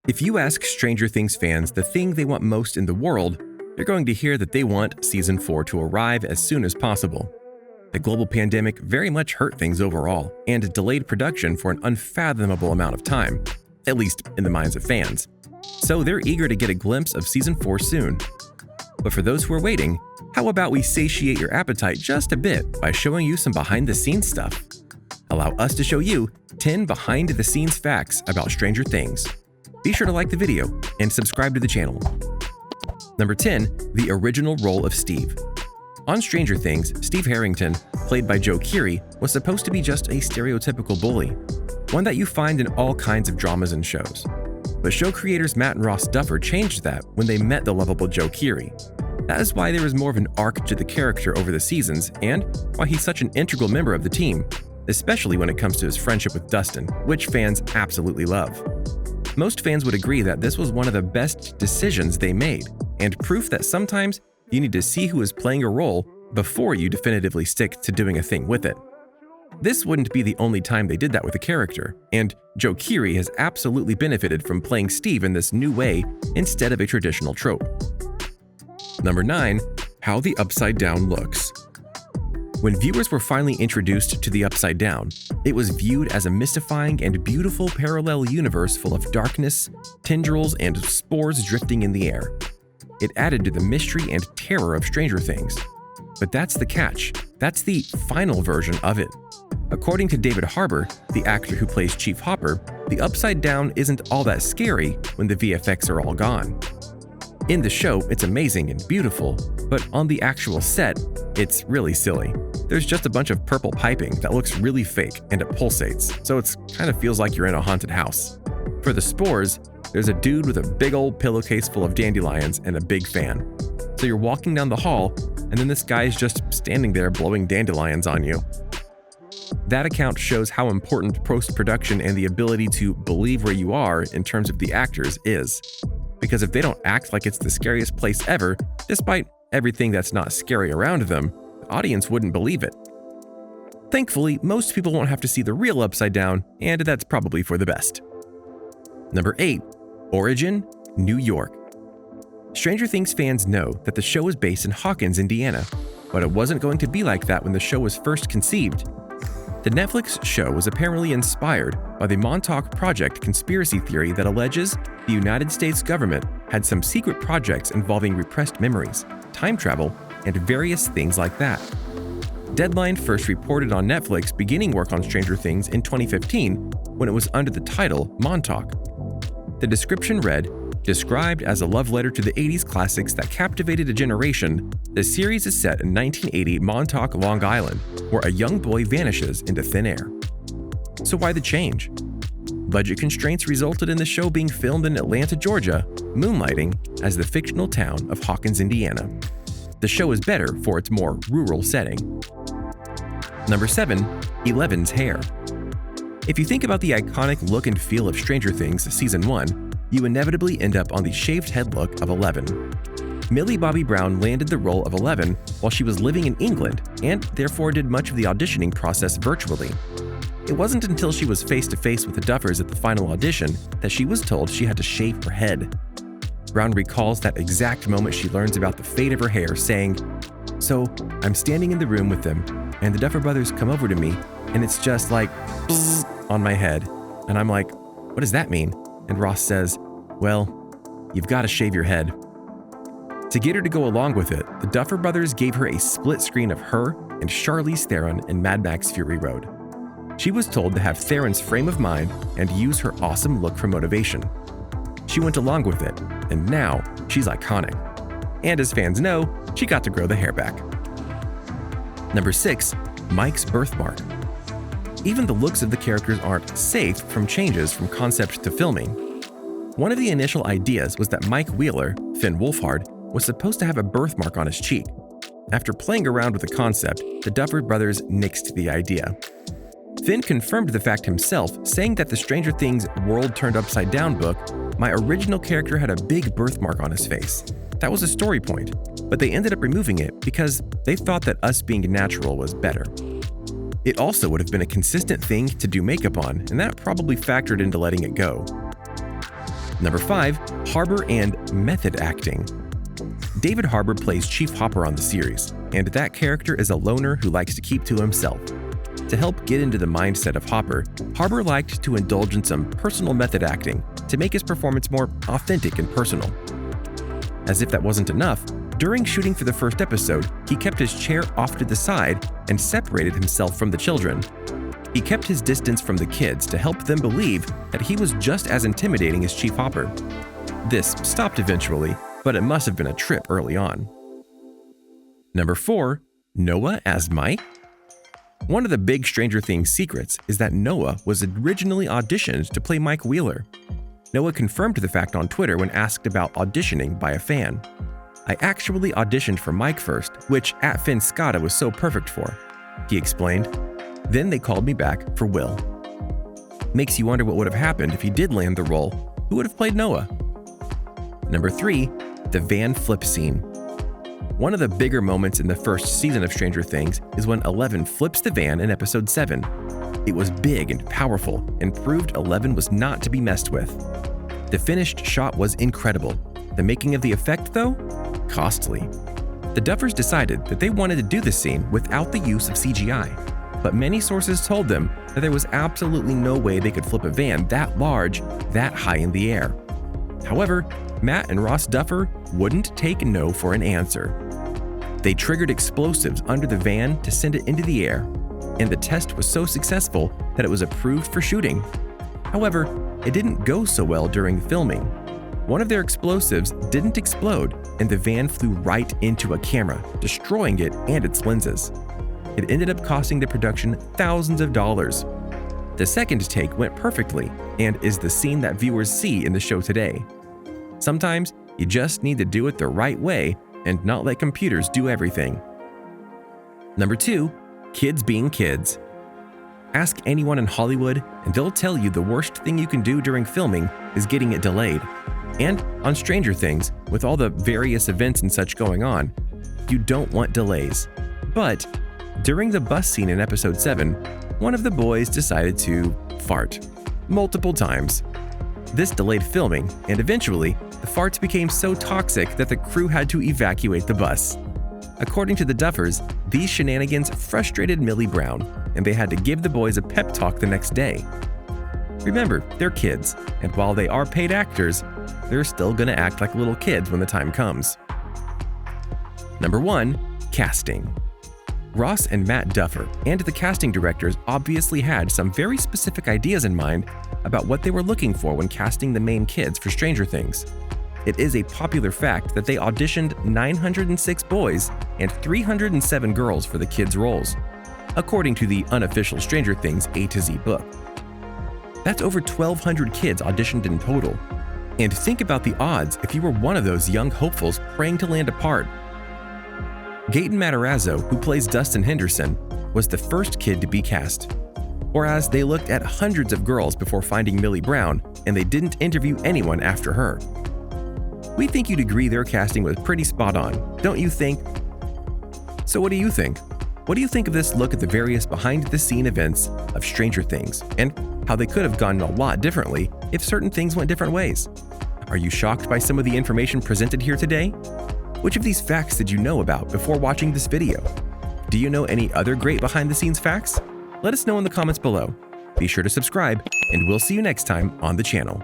If you ask Stranger Things fans the thing they want most in the world, you're going to hear that they want Season 4 to arrive as soon as possible. The global pandemic very much hurt things overall and delayed production for an unfathomable amount of time, at least in the minds of fans. So they're eager to get a glimpse of Season 4 soon. But for those who are waiting, how about we satiate your appetite just a bit by showing you some behind-the-scenes stuff? Allow us to show you 10 behind-the-scenes facts about Stranger Things. Be sure to like the video and subscribe to the channel. Number 10. The original role of Steve. On Stranger Things, Steve Harrington, played by Joe Keery, was supposed to be just a stereotypical bully, one that you find in all kinds of dramas and shows. But show creators Matt and Ross Duffer changed that when they met the lovable Joe Keery. That is why there is more of an arc to the character over the seasons and why he's such an integral member of the team, especially when it comes to his friendship with Dustin, which fans absolutely love. Most fans would agree that this was one of the best decisions they made, and proof that sometimes you need to see who is playing a role before you definitively stick to doing a thing with it. This wouldn't be the only time they did that with a character, and Joe Keery has absolutely benefited from playing Steve in this new way instead of a traditional trope. Number 9. How the Upside Down looks. When viewers were finally introduced to the Upside Down, it was viewed as a mystifying and beautiful parallel universe full of darkness, tendrils, and spores drifting in the air. It added to the mystery and terror of Stranger Things. But that's the catch. That's the final version of it. According to David Harbour, the actor who plays Chief Hopper, the Upside Down isn't all that scary when the VFX are all gone. In the show, it's amazing and beautiful, but on the actual set, it's really silly. There's just a bunch of purple piping that looks really fake and it pulsates, so it kind of feels like you're in a haunted house. For the spores, there's a dude with a big old pillowcase full of dandelions and a big fan. So you're walking down the hall, and then this guy is just standing there blowing dandelions on you. That account shows how important post-production and the ability to believe where you are in terms of the actors is. Because if they don't act like it's the scariest place ever, despite everything that's not scary around them, the audience wouldn't believe it. Thankfully, most people won't have to see the real Upside Down, and that's probably for the best. Number 8. Origin, New York. Stranger Things fans know that the show is based in Hawkins, Indiana, but it wasn't going to be like that when the show was first conceived. The Netflix show was apparently inspired by the Montauk Project conspiracy theory that alleges the United States government had some secret projects involving repressed memories, time travel, and various things like that. Deadline first reported on Netflix beginning work on Stranger Things in 2015 when it was under the title Montauk. The description read, "Described as a love letter to the 80s classics that captivated a generation, the series is set in 1980 Montauk, Long Island, where a young boy vanishes into thin air." So why the change? Budget constraints resulted in the show being filmed in Atlanta, Georgia, moonlighting as the fictional town of Hawkins, Indiana. The show is better for its more rural setting. Number 7. Eleven's hair. If you think about the iconic look and feel of Stranger Things Season 1, you inevitably end up on the shaved head look of Eleven. Millie Bobby Brown landed the role of Eleven while she was living in England and therefore did much of the auditioning process virtually. It wasn't until she was face-to-face with the Duffers at the final audition that she was told she had to shave her head. Brown recalls that exact moment she learns about the fate of her hair, saying, "So, I'm standing in the room with them, and the Duffer brothers come over to me, and it's just like, bzzz, on my head. And I'm like, what does that mean?" And Ross says, "Well, you've got to shave your head." To get her to go along with it, the Duffer brothers gave her a split screen of her and Charlize Theron in Mad Max Fury Road. She was told to have Theron's frame of mind and use her awesome look for motivation. She went along with it, and now she's iconic. And as fans know, she got to grow the hair back. Number 6. Mike's birthmark. Even the looks of the characters aren't safe from changes from concept to filming. One of the initial ideas was that Mike Wheeler, Finn Wolfhard, was supposed to have a birthmark on his cheek. After playing around with the concept, the Duffer brothers nixed the idea. Finn confirmed the fact himself, saying that the Stranger Things World Turned Upside Down book, my original character had a big birthmark on his face. That was a story point, but they ended up removing it because they thought that us being natural was better. It also would have been a consistent thing to do makeup on, and that probably factored into letting it go. Number 5. Harbour and method acting. David Harbour plays Chief Hopper on the series, and that character is a loner who likes to keep to himself. To help get into the mindset of Hopper, Harbour liked to indulge in some personal method acting to make his performance more authentic and personal. As if that wasn't enough, during shooting for the first episode, he kept his chair off to the side and separated himself from the children. He kept his distance from the kids to help them believe that he was just as intimidating as Chief Hopper. This stopped eventually, but it must have been a trip early on. Number 4. Noah as Mike. One of the big Stranger Things secrets is that Noah was originally auditioned to play Mike Wheeler. Noah confirmed the fact on Twitter when asked about auditioning by a fan. "I actually auditioned for Mike first, which @FinnScotta was so perfect for," he explained. "Then they called me back for Will." Makes you wonder what would have happened if he did land the role. Who would have played Noah? Number 3. The van flip scene. One of the bigger moments in the first season of Stranger Things is when Eleven flips the van in episode 7. It was big and powerful and proved Eleven was not to be messed with. The finished shot was incredible. The making of the effect, though? Costly. The Duffers decided that they wanted to do the scene without the use of CGI, but many sources told them that there was absolutely no way they could flip a van that large, that high in the air. However, Matt and Ross Duffer wouldn't take no for an answer. They triggered explosives under the van to send it into the air, and the test was so successful that it was approved for shooting. However, it didn't go so well during filming. One of their explosives didn't explode, and the van flew right into a camera, destroying it and its lenses. It ended up costing the production thousands of dollars. The second take went perfectly and is the scene that viewers see in the show today. Sometimes you just need to do it the right way and not let computers do everything. Number 2. Kids being kids. Ask anyone in Hollywood and they'll tell you the worst thing you can do during filming is getting it delayed. And on Stranger Things, with all the various events and such going on, you don't want delays. But during the bus scene in episode 7, one of the boys decided to fart multiple times. This delayed filming, and eventually, the farts became so toxic that the crew had to evacuate the bus. According to the Duffers, these shenanigans frustrated Millie Brown, and they had to give the boys a pep talk the next day. Remember, they're kids, and while they are paid actors, they're still gonna act like little kids when the time comes. Number 1. Casting. Ross and Matt Duffer and the casting directors obviously had some very specific ideas in mind about what they were looking for when casting the main kids for Stranger Things. It is a popular fact that they auditioned 906 boys and 307 girls for the kids' roles, according to the unofficial Stranger Things A to Z book. That's over 1,200 kids auditioned in total. And think about the odds if you were one of those young hopefuls praying to land a part. Gaten Matarazzo, who plays Dustin Henderson, was the first kid to be cast. Whereas they looked at hundreds of girls before finding Millie Brown, and they didn't interview anyone after her. We think you'd agree their casting was pretty spot on, don't you think? So what do you think? What do you think of this look at the various behind-the-scene events of Stranger Things, and how they could have gone a lot differently if certain things went different ways? Are you shocked by some of the information presented here today? Which of these facts did you know about before watching this video? Do you know any other great behind-the-scenes facts? Let us know in the comments below. Be sure to subscribe, and we'll see you next time on the channel.